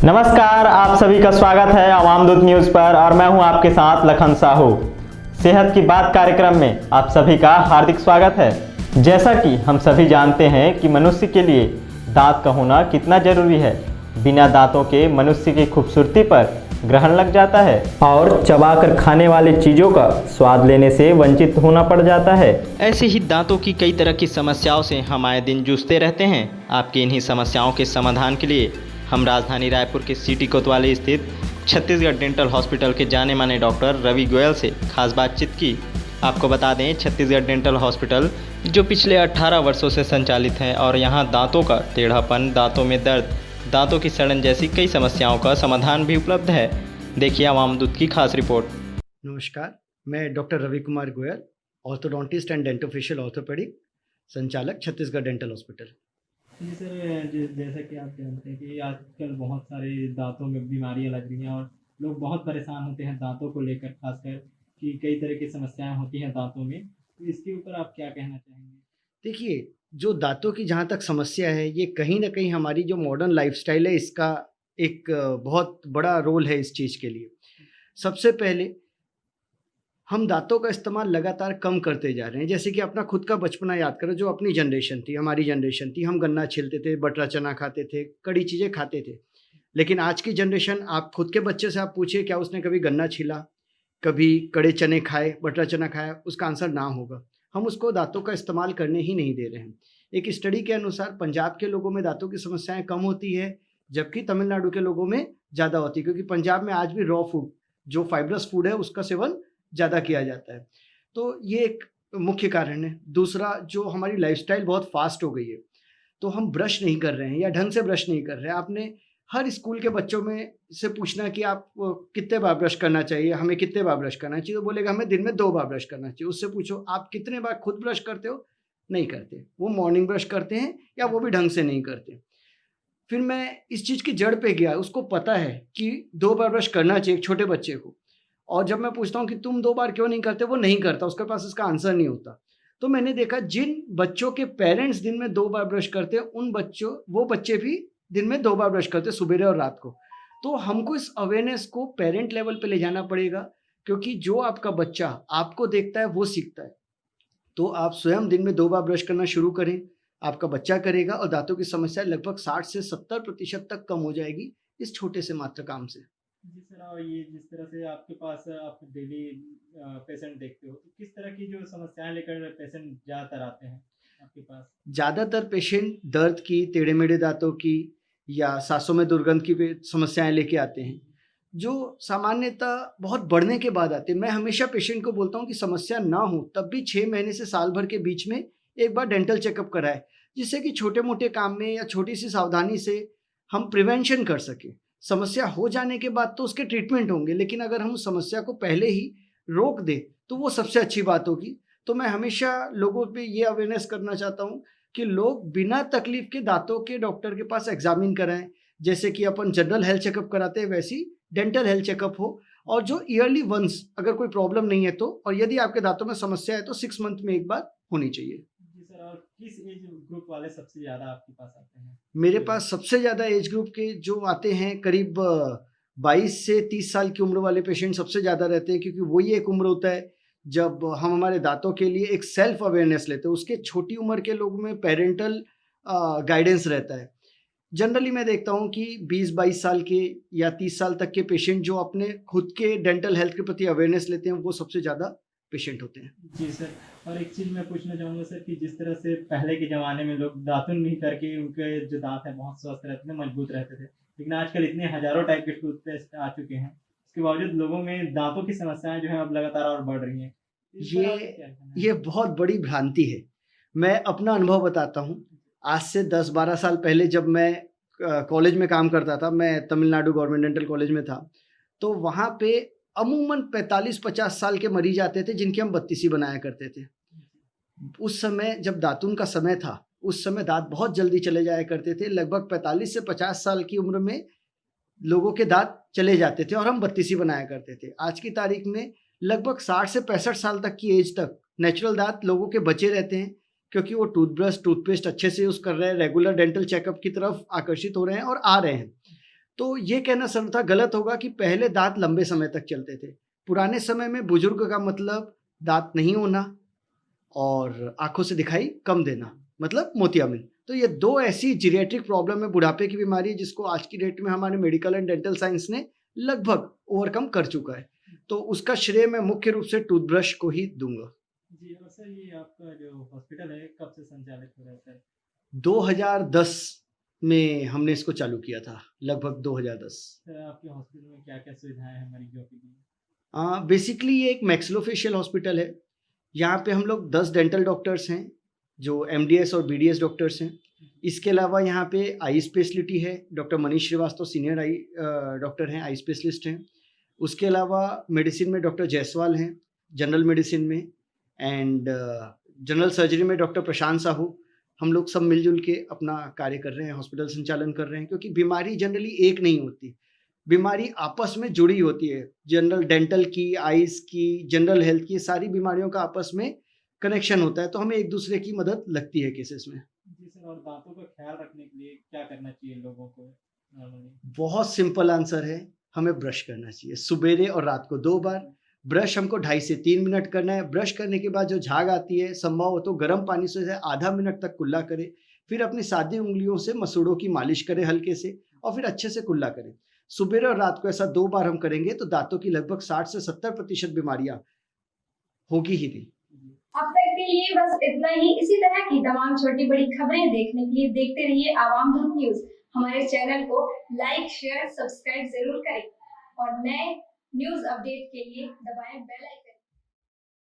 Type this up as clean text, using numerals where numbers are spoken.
नमस्कार, आप सभी का स्वागत है आवाम दूत न्यूज़ पर और मैं हूं आपके साथ लखन साहू। सेहत की बात कार्यक्रम में आप सभी का हार्दिक स्वागत है। जैसा कि हम सभी जानते हैं कि मनुष्य के लिए दांत का होना कितना ज़रूरी है। बिना दांतों के मनुष्य की खूबसूरती पर ग्रहण लग जाता है और चबाकर खाने वाली चीज़ों का स्वाद लेने से वंचित होना पड़ जाता है। ऐसे ही दांतों की कई तरह की समस्याओं से हम आए दिन जूझते रहते हैं। आपकी इन्हीं समस्याओं के समाधान के लिए हम राजधानी रायपुर के सिटी कोतवाली स्थित छत्तीसगढ़ डेंटल हॉस्पिटल के जाने माने डॉक्टर रवि गोयल से खास बातचीत की। आपको बता दें, छत्तीसगढ़ डेंटल हॉस्पिटल जो पिछले 18 वर्षों से संचालित है और यहां दांतों का टेढ़ापन, दांतों में दर्द, दांतों की सड़न जैसी कई समस्याओं का समाधान भी उपलब्ध है। देखिए आवाम दूत की खास रिपोर्ट। नमस्कार, मैं doctor Ravi Kumar Goyal, orthodontist and dentofacial orthopedic, संचालक छत्तीसगढ़ डेंटल हॉस्पिटल। जी सर, जैसा कि आप जानते हैं कि आजकल बहुत सारे दांतों में बीमारियां लग रही हैं और लोग बहुत परेशान होते हैं दांतों को लेकर, खासकर कि कई तरह की समस्याएं होती हैं दांतों में। तो इसके ऊपर आप क्या कहना चाहेंगे? देखिए, जो दांतों की जहाँ तक समस्या है, ये कहीं न कहीं हमारी जो मॉडर्न लाइफ़स्टाइल है, इसका एक बहुत बड़ा रोल है इस चीज़ के लिए। सबसे पहले हम दांतों का इस्तेमाल लगातार कम करते जा रहे हैं। जैसे कि अपना खुद का बचपना याद करो, जो अपनी जनरेशन थी, हमारी जनरेशन थी, हम गन्ना छीलते थे, बटरा चना खाते थे, कड़ी चीज़ें खाते थे। लेकिन आज की जनरेशन, आप खुद के बच्चे से आप पूछिए, क्या उसने कभी गन्ना छीला, कभी कड़े चने खाए, बटरा चना खाया? उसका आंसर ना होगा। हम उसको दांतों का इस्तेमाल करने ही नहीं दे रहे हैं। एक स्टडी के अनुसार पंजाब के लोगों में दांतों की समस्याएँ कम होती है, जबकि तमिलनाडु के लोगों में ज़्यादा होती है, क्योंकि पंजाब में आज भी रॉ फूड, जो फाइब्रस फूड है, उसका सेवन ज़्यादा किया जाता है। तो ये एक मुख्य कारण है। दूसरा, जो हमारी लाइफ़स्टाइल बहुत फ़ास्ट हो गई है, तो हम ब्रश नहीं कर रहे हैं या ढंग से ब्रश नहीं कर रहे हैं। आपने हर स्कूल के बच्चों में से पूछना कि आप कितने बार ब्रश करना चाहिए, हमें कितने बार ब्रश करना चाहिए, तो बोलेगा हमें दिन में 2 बार ब्रश करना चाहिए। उससे पूछो आप कितने बार खुद ब्रश करते हो? नहीं करते। वो मॉर्निंग ब्रश करते हैं या वो भी ढंग से नहीं करते। फिर मैं इस चीज़ की जड़ पे गया, उसको पता है कि 2 बार ब्रश करना चाहिए एक छोटे बच्चे को, और जब मैं पूछता हूँ कि तुम 2 बार क्यों नहीं करते? वो नहीं करता, उसके पास इसका आंसर नहीं होता। तो मैंने देखा, जिन बच्चों के पेरेंट्स दिन में 2 बार ब्रश करते हैं, वो बच्चे भी दिन में 2 बार ब्रश करते हैं, सुबेरे और रात को। तो हमको इस अवेयरनेस को पेरेंट लेवल पे ले जाना पड़ेगा, क्योंकि जो आपका बच्चा आपको देखता है, वो सीखता है। तो आप स्वयं दिन में 2 बार ब्रश करना शुरू करें, आपका बच्चा करेगा और दाँतों की समस्या लगभग 60 से 70% तक कम हो जाएगी, इस छोटे से मात्र काम से। जी सर, और ये जिस तरह से आपके पास आप डेली पेशेंट देखते हो, तो किस तरह की जो समस्याएं लेकर पेशेंट ज़्यादातर आते हैं आपके पास? ज़्यादातर पेशेंट दर्द की, टेढ़े-मेढ़े दाँतों की या साँसों में दुर्गंध की समस्याएँ लेके आते हैं, जो सामान्यतः बहुत बढ़ने के बाद आते हैं। मैं हमेशा पेशेंट को बोलता हूँ कि समस्या ना हो, तब भी 6 महीने से साल भर के बीच में एक बार डेंटल चेकअप कराएँ, जिससे कि छोटे-मोटे काम में या छोटी-सी सावधानी से हम प्रिवेंशन कर सकें। समस्या हो जाने के बाद तो उसके ट्रीटमेंट होंगे, लेकिन अगर हम समस्या को पहले ही रोक दें, तो वो सबसे अच्छी बात होगी। तो मैं हमेशा लोगों पे ये अवेयरनेस करना चाहता हूँ कि लोग बिना तकलीफ के दाँतों के डॉक्टर के पास एग्ज़ामिन कराएँ। जैसे कि अपन जनरल हेल्थ चेकअप कराते हैं, वैसे ही डेंटल हेल्थ चेकअप हो, और जो ईयरली वन्स, अगर कोई प्रॉब्लम नहीं है तो, और यदि आपके दाँतों में समस्या है तो 6 मंथ में एक बार होनी चाहिए। जी सर, और किस एज ग्रुप वाले सबसे ज़्यादा आपके पास आते हैं? मेरे पास सबसे ज़्यादा एज ग्रुप के जो आते हैं, करीब 22 से 30 साल की उम्र वाले पेशेंट सबसे ज़्यादा रहते हैं, क्योंकि वही एक उम्र होता है जब हम हमारे दाँतों के लिए एक सेल्फ अवेयरनेस लेते हैं। उसके छोटी उम्र के लोगों में पैरेंटल गाइडेंस रहता है। जनरली मैं देखता हूँ कि 20-22 साल के या 30 साल तक के पेशेंट जो अपने खुद के डेंटल हेल्थ के प्रति अवेयरनेस लेते हैं, वो सबसे ज़्यादा पेशेंट होते हैं। जी सर, और एक चीज़ मैं पूछना चाहूँगा सर कि जिस तरह से पहले के ज़माने में लोग दातुन नहीं करके उनके जो दाँत हैं बहुत स्वस्थ रहते थे, मजबूत रहते थे। लेकिन आजकल इतने हज़ारों टाइप के टूथपेस्ट आ चुके हैं, उसके बावजूद लोगों में दाँतों की समस्याएँ जो हैं अब लगातार और बढ़ रही हैं। इस पर आपका क्या कहना है? ये बहुत बड़ी भ्रांति है। मैं अपना अनुभव बताता हूँ। आज से 10-12 साल पहले जब मैं कॉलेज में काम करता था, मैं तमिलनाडु गवर्नमेंट डेंटल कॉलेज में था, तो वहाँ पे अमूमन 45-50 साल के मरीज़ आते थे, जिनकी हम बत्तीसी बनाया करते थे। उस समय जब दातुन का समय था, उस समय दाँत बहुत जल्दी चले जाया करते थे। लगभग 45 से 50 साल की उम्र में लोगों के दाँत चले जाते थे और हम बत्तीसी बनाया करते थे। आज की तारीख में लगभग 60 से 65 साल तक की एज तक नेचुरल दाँत लोगों के बचे रहते हैं, क्योंकि वो टूथब्रश, टूथपेस्ट अच्छे से यूज़ कर रहे हैं, रेगुलर डेंटल चेकअप की तरफ आकर्षित हो रहे हैं और आ रहे हैं। तो ये कहना सर्वथा गलत होगा कि पहले दांत लंबे समय तक चलते थे। पुराने समय में बुजुर्ग का मतलब दांत नहीं होना और आंखों से दिखाई कम देना, मतलब मोतियाबिंद। तो ये दो ऐसी जीरियाट्रिक प्रॉब्लम है, बुढ़ापे की बीमारी है, जिसको आज की डेट में हमारे मेडिकल एंड डेंटल साइंस ने लगभग ओवरकम कर चुका है। तो उसका श्रेय मैं मुख्य रूप से टूथब्रश को ही दूंगा। जी, और सर ये आपका जो हॉस्पिटल है कब से संचालित हो रहा है सर? 2010 में हमने इसको चालू किया था, लगभग 2010। सर आपके हॉस्पिटल में क्या-क्या सुविधाएँ हैं मरीजों के लिए? बेसिकली ये एक मैक्सिलोफेशियल हॉस्पिटल है। यहाँ पे हम लोग 10 डेंटल डॉक्टर्स हैं, जो एमडीएस और बीडीएस डॉक्टर्स हैं। इसके अलावा यहाँ पे आई स्पेशलिटी है, doctor Manish Srivastava senior I doctor हैं, आई स्पेशलिस्ट हैं। उसके अलावा मेडिसिन में डॉक्टर जायसवाल हैं, जनरल मेडिसिन में, एंड जनरल सर्जरी में डॉक्टर प्रशांत साहू। हम लोग सब मिलजुल के अपना कार्य कर रहे हैं, हॉस्पिटल संचालन कर रहे हैं, क्योंकि बीमारी जनरली एक नहीं होती, बीमारी आपस में जुड़ी होती है। जनरल डेंटल की, आइज़ की, जनरल हेल्थ की, सारी बीमारियों का आपस में कनेक्शन होता है, तो हमें एक दूसरे की मदद लगती है केसेस में। जी सर, और दाँतों का ख्याल रखने के लिए क्या करना चाहिए लोगों को नॉर्मली? बहुत सिंपल आंसर है, हमें ब्रश करना चाहिए सुबेरे और रात को 2 बार। ब्रश हमको 2.5 से 3 मिनट करना है। ब्रश करने के बाद जो झाग आती है, संभव हो तो गर्म पानी से आधा मिनट तक कुल्ला करें, फिर अपनी सादी उंगलियों से मसूड़ों की मालिश करें हल्के से, और फिर अच्छे से कुल्ला करें। सुबेरे और रात को ऐसा 2 बार हम करेंगे तो दांतों की लगभग 60 से 70% बीमारियां होगी ही नहीं। अब तक के लिए बस इतना ही। इसी तरह की तमाम छोटी बड़ी खबरें देखने के लिए देखते रहिए आवाम दूत न्यूज। हमारे चैनल को लाइक, शेयर, सब्सक्राइब जरूर करें और नए न्यूज अपडेट के लिए दबाएं बेल आइकन।